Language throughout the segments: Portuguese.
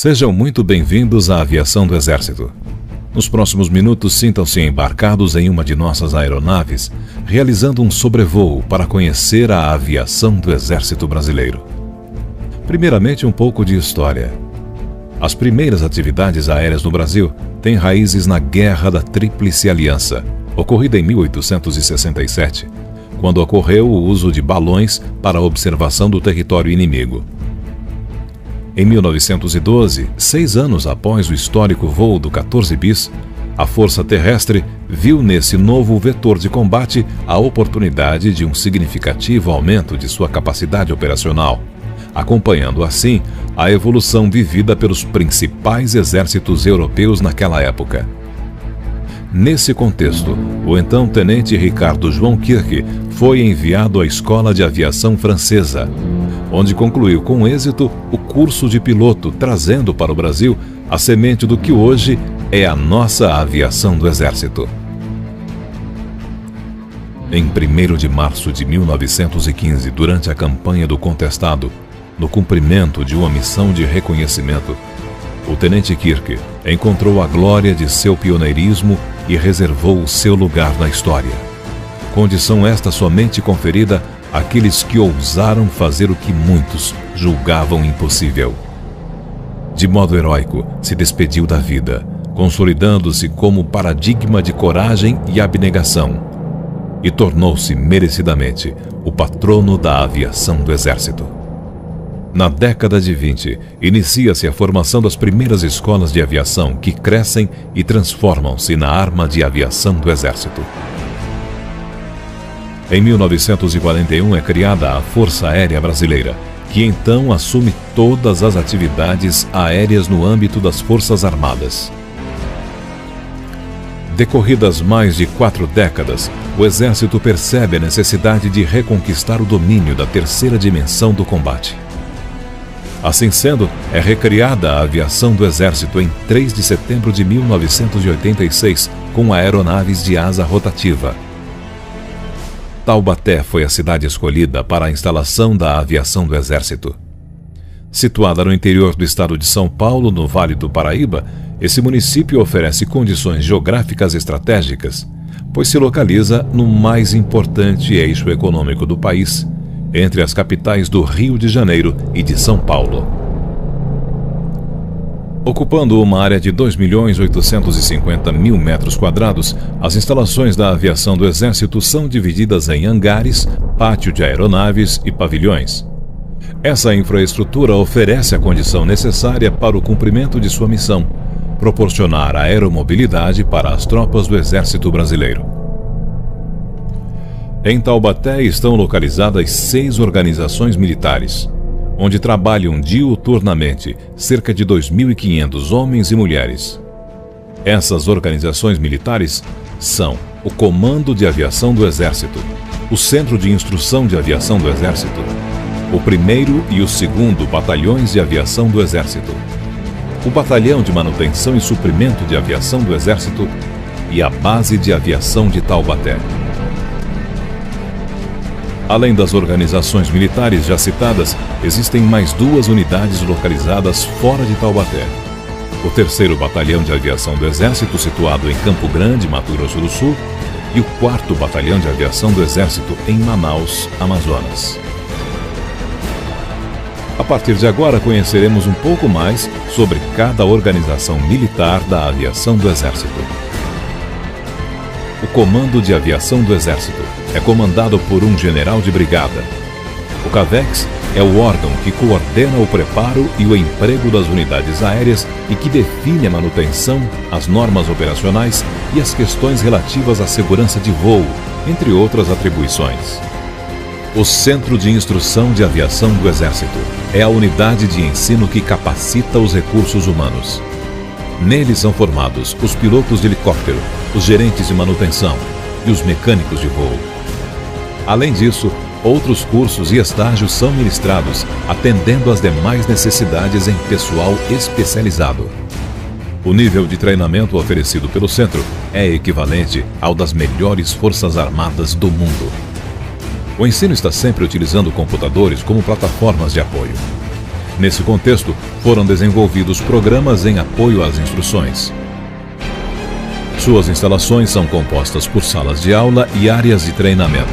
Sejam muito bem-vindos à aviação do Exército. Nos próximos minutos, sintam-se embarcados em uma de nossas aeronaves, realizando um sobrevoo para conhecer a aviação do Exército Brasileiro. Primeiramente, um pouco de história. As primeiras atividades aéreas no Brasil têm raízes na Guerra da Tríplice Aliança, ocorrida em 1867, quando ocorreu o uso de balões para a observação do território inimigo. Em 1912, 6 anos após o histórico voo do 14 bis, a Força Terrestre viu nesse novo vetor de combate a oportunidade de um significativo aumento de sua capacidade operacional, acompanhando assim a evolução vivida pelos principais exércitos europeus naquela época. Nesse contexto, o então tenente Ricardo João Kirk foi enviado à Escola de Aviação Francesa, onde concluiu com êxito o curso de piloto, trazendo para o Brasil a semente do que hoje é a nossa aviação do Exército. Em 1º de março de 1915, durante a campanha do Contestado, no cumprimento de uma missão de reconhecimento, o tenente Kirk encontrou a glória de seu pioneirismo e reservou o seu lugar na história. Condição esta somente conferida àqueles que ousaram fazer o que muitos julgavam impossível. De modo heróico, se despediu da vida, consolidando-se como paradigma de coragem e abnegação, e tornou-se merecidamente o patrono da aviação do Exército. Na década de 20, inicia-se a formação das primeiras escolas de aviação que crescem e transformam-se na arma de aviação do Exército. Em 1941 é criada a Força Aérea Brasileira, que então assume todas as atividades aéreas no âmbito das Forças Armadas. Decorridas mais de 4 décadas, o Exército percebe a necessidade de reconquistar o domínio da terceira dimensão do combate. Assim sendo, é recriada a aviação do Exército em 3 de setembro de 1986, com aeronaves de asa rotativa. Taubaté foi a cidade escolhida para a instalação da aviação do Exército. Situada no interior do estado de São Paulo, no Vale do Paraíba, esse município oferece condições geográficas estratégicas, pois se localiza no mais importante eixo econômico do país, entre as capitais do Rio de Janeiro e de São Paulo. Ocupando uma área de 2.850.000 metros quadrados, as instalações da aviação do Exército são divididas em hangares, pátio de aeronaves e pavilhões. Essa infraestrutura oferece a condição necessária para o cumprimento de sua missão, proporcionar aeromobilidade para as tropas do Exército Brasileiro. Em Taubaté estão localizadas 6 organizações militares, onde trabalham diuturnamente cerca de 2.500 homens e mulheres. Essas organizações militares são o Comando de Aviação do Exército, o Centro de Instrução de Aviação do Exército, o 1º e o 2º Batalhões de Aviação do Exército, o Batalhão de Manutenção e Suprimento de Aviação do Exército e a Base de Aviação de Taubaté. Além das organizações militares já citadas, existem mais 2 unidades localizadas fora de Taubaté. O 3º Batalhão de Aviação do Exército, situado em Campo Grande, Mato Grosso do Sul, e o 4º Batalhão de Aviação do Exército, em Manaus, Amazonas. A partir de agora, conheceremos um pouco mais sobre cada organização militar da aviação do Exército. O Comando de Aviação do Exército é comandado por um general de brigada. O CAVEX é o órgão que coordena o preparo e o emprego das unidades aéreas e que define a manutenção, as normas operacionais e as questões relativas à segurança de voo, entre outras atribuições. O Centro de Instrução de Aviação do Exército é a unidade de ensino que capacita os recursos humanos. Nele são formados os pilotos de helicóptero, os gerentes de manutenção e os mecânicos de voo. Além disso, outros cursos e estágios são ministrados, atendendo às demais necessidades em pessoal especializado. O nível de treinamento oferecido pelo centro é equivalente ao das melhores forças armadas do mundo. O ensino está sempre utilizando computadores como plataformas de apoio. Nesse contexto, foram desenvolvidos programas em apoio às instruções. Suas instalações são compostas por salas de aula e áreas de treinamento.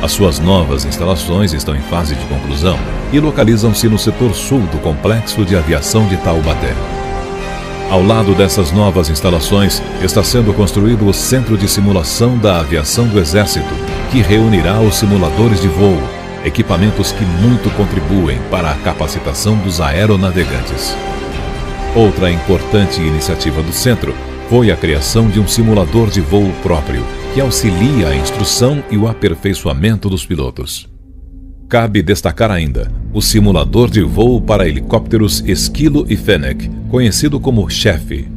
As suas novas instalações estão em fase de conclusão e localizam-se no setor sul do Complexo de Aviação de Taubaté. Ao lado dessas novas instalações está sendo construído o Centro de Simulação da Aviação do Exército, que reunirá os simuladores de voo, equipamentos que muito contribuem para a capacitação dos aeronavegantes. Outra importante iniciativa do centro foi a criação de um simulador de voo próprio, que auxilia a instrução e o aperfeiçoamento dos pilotos. Cabe destacar ainda o simulador de voo para helicópteros Esquilo e Fennec, conhecido como CHEF.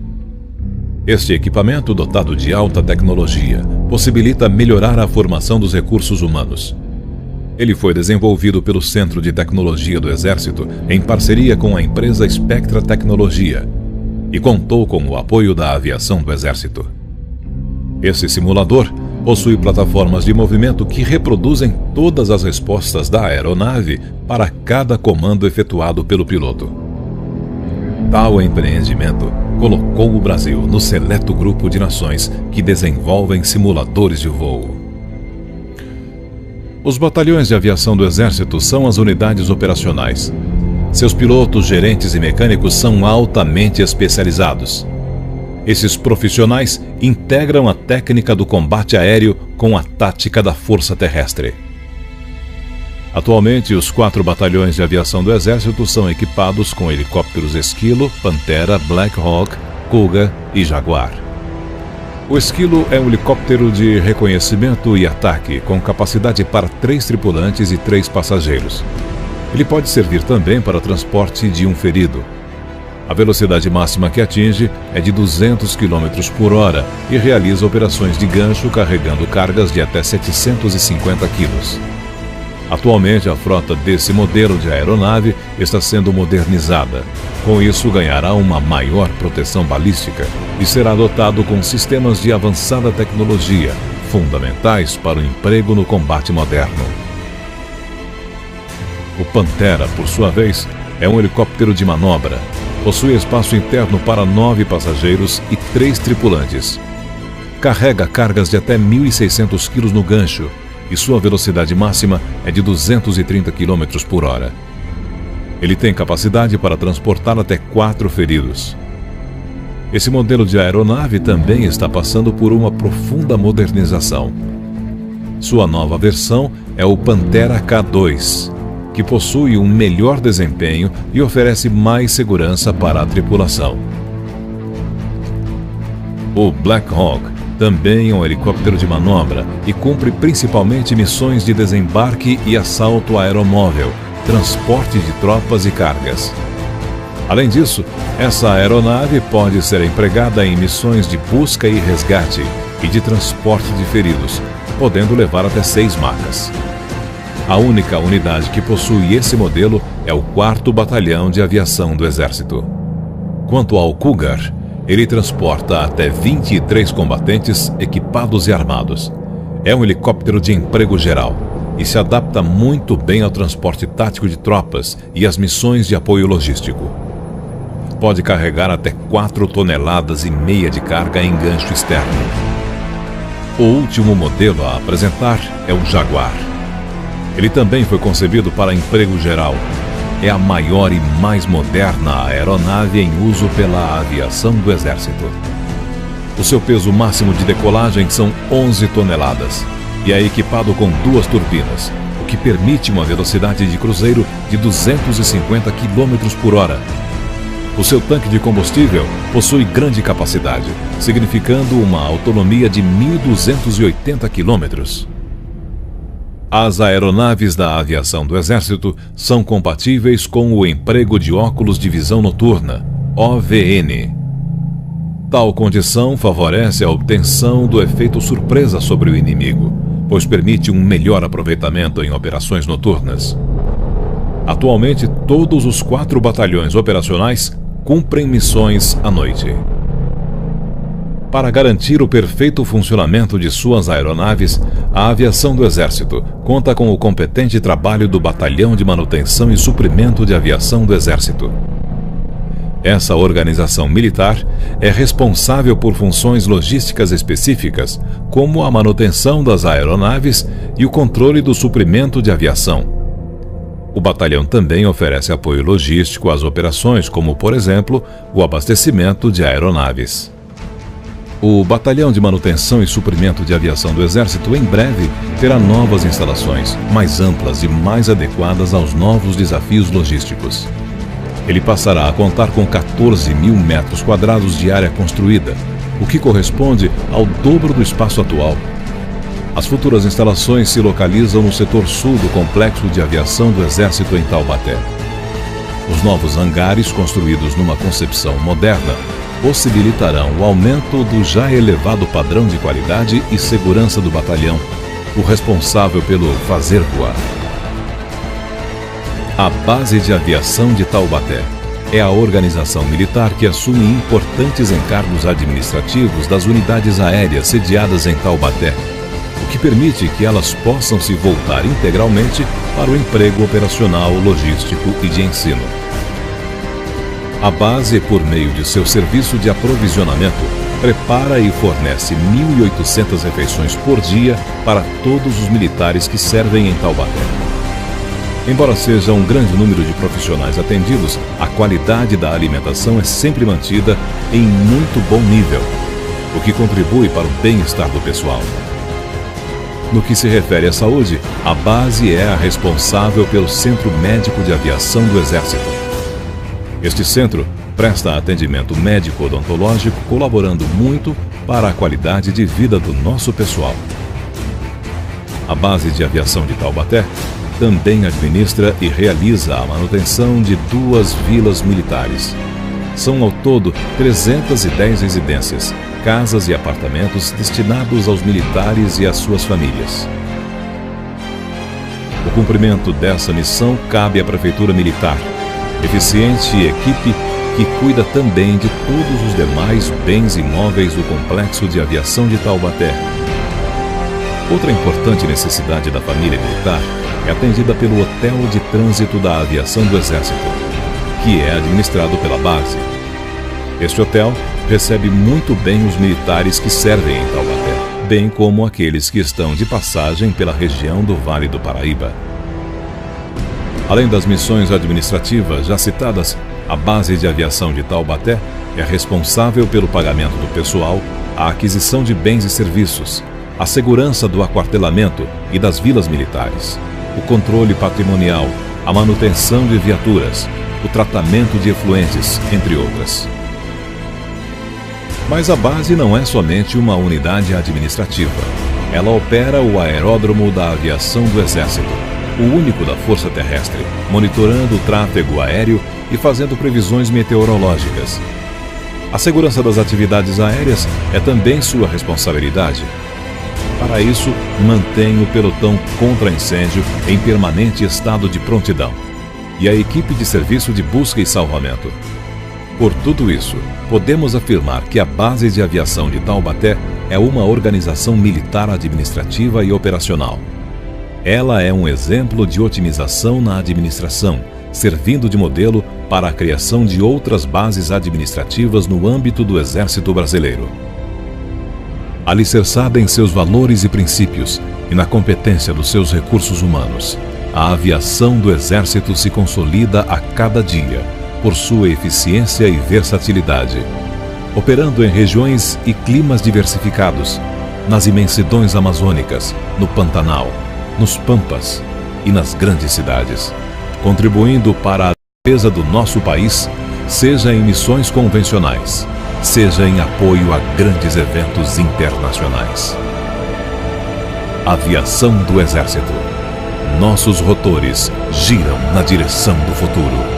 Este equipamento, dotado de alta tecnologia, possibilita melhorar a formação dos recursos humanos. Ele foi desenvolvido pelo Centro de Tecnologia do Exército em parceria com a empresa Spectra Tecnologia e contou com o apoio da aviação do Exército. Esse simulador possui plataformas de movimento que reproduzem todas as respostas da aeronave para cada comando efetuado pelo piloto. Tal empreendimento colocou o Brasil no seleto grupo de nações que desenvolvem simuladores de voo. Os batalhões de aviação do Exército são as unidades operacionais. Seus pilotos, gerentes e mecânicos são altamente especializados. Esses profissionais integram a técnica do combate aéreo com a tática da força terrestre. Atualmente, os 4 batalhões de aviação do Exército são equipados com helicópteros Esquilo, Pantera, Black Hawk, Cougar e Jaguar. O Esquilo é um helicóptero de reconhecimento e ataque com capacidade para 3 tripulantes e 3 passageiros. Ele pode servir também para transporte de um ferido. A velocidade máxima que atinge é de 200 km por hora e realiza operações de gancho carregando cargas de até 750 kg. Atualmente, a frota desse modelo de aeronave está sendo modernizada. Com isso, ganhará uma maior proteção balística e será dotado com sistemas de avançada tecnologia, fundamentais para o emprego no combate moderno. O Pantera, por sua vez, é um helicóptero de manobra. Possui espaço interno para 9 passageiros e 3 tripulantes. Carrega cargas de até 1.600 kg no gancho e sua velocidade máxima é de 230 km por hora. Ele tem capacidade para transportar até 4 feridos. Esse modelo de aeronave também está passando por uma profunda modernização. Sua nova versão é o Pantera K2, que possui um melhor desempenho e oferece mais segurança para a tripulação. O Black Hawk também é um helicóptero de manobra e cumpre principalmente missões de desembarque e assalto aeromóvel, transporte de tropas e cargas. Além disso, essa aeronave pode ser empregada em missões de busca e resgate e de transporte de feridos, podendo levar até 6 macas. A única unidade que possui esse modelo é o 4º Batalhão de Aviação do Exército. Quanto ao Cougar, ele transporta até 23 combatentes equipados e armados. É um helicóptero de emprego geral e se adapta muito bem ao transporte tático de tropas e às missões de apoio logístico. Pode carregar até 4,5 toneladas de carga em gancho externo. O último modelo a apresentar é o Jaguar. Ele também foi concebido para emprego geral. É a maior e mais moderna aeronave em uso pela aviação do Exército. O seu peso máximo de decolagem são 11 toneladas e é equipado com 2 turbinas, o que permite uma velocidade de cruzeiro de 250 km por hora. O seu tanque de combustível possui grande capacidade, significando uma autonomia de 1.280 km. As aeronaves da aviação do Exército são compatíveis com o emprego de óculos de visão noturna, OVN. Tal condição favorece a obtenção do efeito surpresa sobre o inimigo, pois permite um melhor aproveitamento em operações noturnas. Atualmente, todos os 4 batalhões operacionais cumprem missões à noite. Para garantir o perfeito funcionamento de suas aeronaves, a aviação do Exército conta com o competente trabalho do Batalhão de Manutenção e Suprimento de Aviação do Exército. Essa organização militar é responsável por funções logísticas específicas, como a manutenção das aeronaves e o controle do suprimento de aviação. O batalhão também oferece apoio logístico às operações, como, por exemplo, o abastecimento de aeronaves. O Batalhão de Manutenção e Suprimento de Aviação do Exército, em breve, terá novas instalações, mais amplas e mais adequadas aos novos desafios logísticos. Ele passará a contar com 14.000 metros quadrados de área construída, o que corresponde ao dobro do espaço atual. As futuras instalações se localizam no setor sul do Complexo de Aviação do Exército em Taubaté. Os novos hangares, construídos numa concepção moderna, possibilitarão o aumento do já elevado padrão de qualidade e segurança do batalhão, o responsável pelo fazer voar. A Base de Aviação de Taubaté é a organização militar que assume importantes encargos administrativos das unidades aéreas sediadas em Taubaté, o que permite que elas possam se voltar integralmente para o emprego operacional, logístico e de ensino. A base, por meio de seu serviço de aprovisionamento, prepara e fornece 1.800 refeições por dia para todos os militares que servem em Taubaté. Embora seja um grande número de profissionais atendidos, a qualidade da alimentação é sempre mantida em muito bom nível, o que contribui para o bem-estar do pessoal. No que se refere à saúde, a base é a responsável pelo Centro Médico de Aviação do Exército. Este centro presta atendimento médico-odontológico, colaborando muito para a qualidade de vida do nosso pessoal. A Base de Aviação de Taubaté também administra e realiza a manutenção de 2 vilas militares. São ao todo 310 residências, casas e apartamentos destinados aos militares e às suas famílias. O cumprimento dessa missão cabe à Prefeitura Militar, eficiente equipe que cuida também de todos os demais bens imóveis do Complexo de Aviação de Taubaté. Outra importante necessidade da família militar é atendida pelo Hotel de Trânsito da Aviação do Exército, que é administrado pela base. Este hotel recebe muito bem os militares que servem em Taubaté, bem como aqueles que estão de passagem pela região do Vale do Paraíba. Além das missões administrativas já citadas, a Base de Aviação de Taubaté é responsável pelo pagamento do pessoal, a aquisição de bens e serviços, a segurança do aquartelamento e das vilas militares, o controle patrimonial, a manutenção de viaturas, o tratamento de efluentes, entre outras. Mas a base não é somente uma unidade administrativa. Ela opera o aeródromo da aviação do Exército, o único da Força Terrestre, monitorando o tráfego aéreo e fazendo previsões meteorológicas. A segurança das atividades aéreas é também sua responsabilidade. Para isso, mantém o pelotão contra incêndio em permanente estado de prontidão e a equipe de serviço de busca e salvamento. Por tudo isso, podemos afirmar que a Base de Aviação de Taubaté é uma organização militar administrativa e operacional. Ela é um exemplo de otimização na administração, servindo de modelo para a criação de outras bases administrativas no âmbito do Exército Brasileiro. Alicerçada em seus valores e princípios e na competência dos seus recursos humanos, a aviação do Exército se consolida a cada dia por sua eficiência e versatilidade, operando em regiões e climas diversificados, nas imensidões amazônicas, no Pantanal, nos Pampas e nas grandes cidades, contribuindo para a defesa do nosso país, seja em missões convencionais, seja em apoio a grandes eventos internacionais. Aviação do Exército. Nossos rotores giram na direção do futuro.